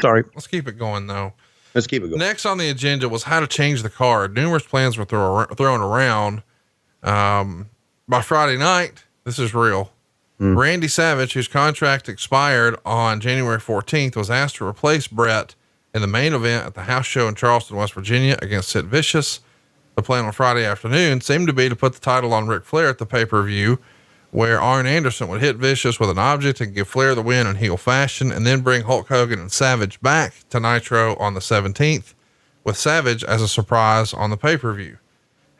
Sorry. Let's keep it going though. Let's keep it going. Next on the agenda was how to change the card. Numerous plans were thrown around. By Friday night, this is real. Randy Savage, whose contract expired on January 14th, was asked to replace Bret in the main event at the house show in Charleston, West Virginia against Sid Vicious. The plan on Friday afternoon seemed to be to put the title on Ric Flair at the pay-per-view, where Arn Anderson would hit Vicious with an object and give Flair the win in heel fashion, and then bring Hulk Hogan and Savage back to Nitro on the 17th, with Savage as a surprise on the pay-per-view.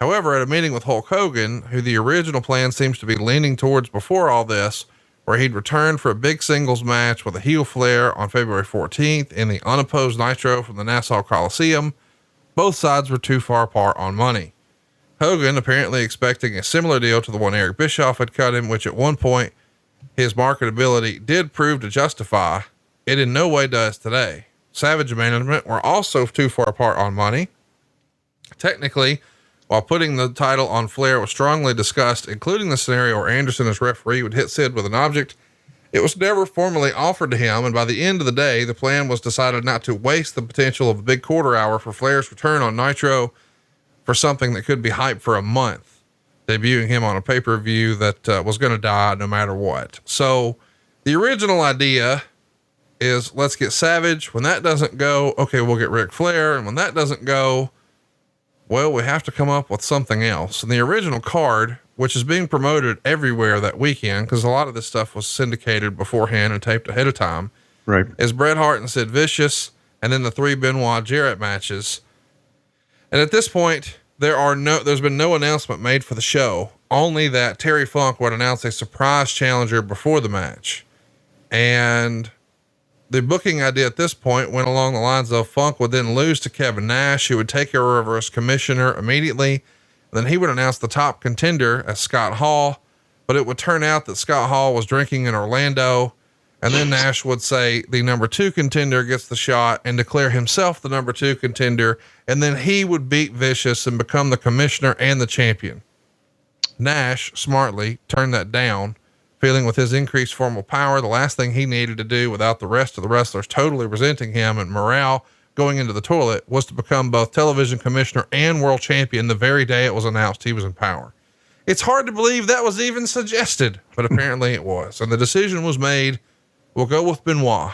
However, at a meeting with Hulk Hogan, who the original plan seems to be leaning towards before all this, where he'd return for a big singles match with a heel Flair on February 14th in the unopposed Nitro from the Nassau Coliseum, both sides were too far apart on money. Hogan apparently expecting a similar deal to the one Eric Bischoff had cut him, which at one point his marketability did prove to justify. It in no way does today. Savage management were also too far apart on money. Technically, while putting the title on Flair was strongly discussed, including the scenario where Anderson as referee would hit Sid with an object, it was never formally offered to him. And by the end of the day, the plan was decided not to waste the potential of a big quarter hour for Flair's return on Nitro for something that could be hyped for a month, debuting him on a pay-per-view that was going to die no matter what. So the original idea is, let's get Savage. When that doesn't go, okay, we'll get Ric Flair. And when that doesn't go, well, we have to come up with something else. And the original card, which is being promoted everywhere that weekend, because a lot of this stuff was syndicated beforehand and taped ahead of time, right, is Bret Hart and Sid Vicious, and then the 3 Benoit Jarrett matches. And at this point, there's been no announcement made for the show, only that Terry Funk would announce a surprise challenger before the match. And the booking idea at this point went along the lines of Funk would then lose to Kevin Nash, who would take over as commissioner immediately. And then he would announce the top contender as Scott Hall, but it would turn out that Scott Hall was drinking in Orlando. And then Nash would say the number 2 contender gets the shot and declare himself the number 2 contender. And then he would beat Vicious and become the commissioner and the champion. Nash smartly turned that down, feeling with his increased formal power, the last thing he needed to do without the rest of the wrestlers totally resenting him and morale going into the toilet was to become both television commissioner and world champion the very day it was announced he was in power. It's hard to believe that was even suggested, but apparently it was. And the decision was made, we'll go with Benoit,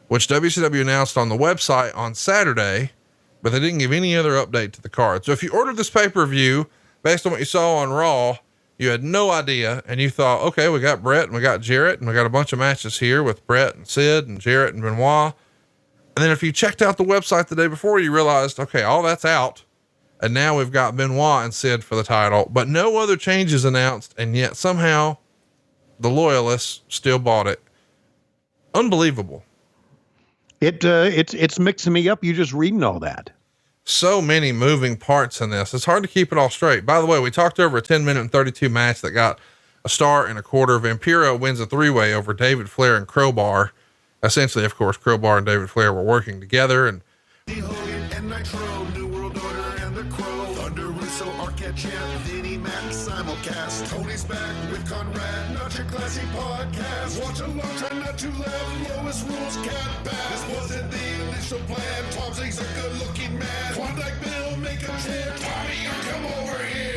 which WCW announced on the website on Saturday, but they didn't give any other update to the card. So if you ordered this pay-per-view based on what you saw on Raw, you had no idea, and you thought, okay, we got Bret and we got Jarrett, and we got a bunch of matches here with Bret and Sid and Jarrett and Benoit. And then if you checked out the website the day before, you realized, okay, all that's out. And now we've got Benoit and Sid for the title, but no other changes announced. And yet somehow the loyalists still bought it. Unbelievable. It's mixing me up. You just reading all that. So many moving parts in this. It's hard to keep it all straight. By the way, we talked over a 10-minute and 32 match that got a star and a quarter. Vampiro wins a 3-way over David Flair and Crowbar. Essentially, of course, Crowbar and David Flair were working together, and Hogan and Nitro, New World Order and the Crow, Thunder Russo, Arquette Champ, Vinnie Mac, simulcast. Tony's back with Conrad, not your classy podcast. Watch along, try not to laugh. Lowest rules, cat back. This wasn't the initial plan. Tom Zigg's a good-looking man. Klondike Bill, make a chip. Tommy, you come over here.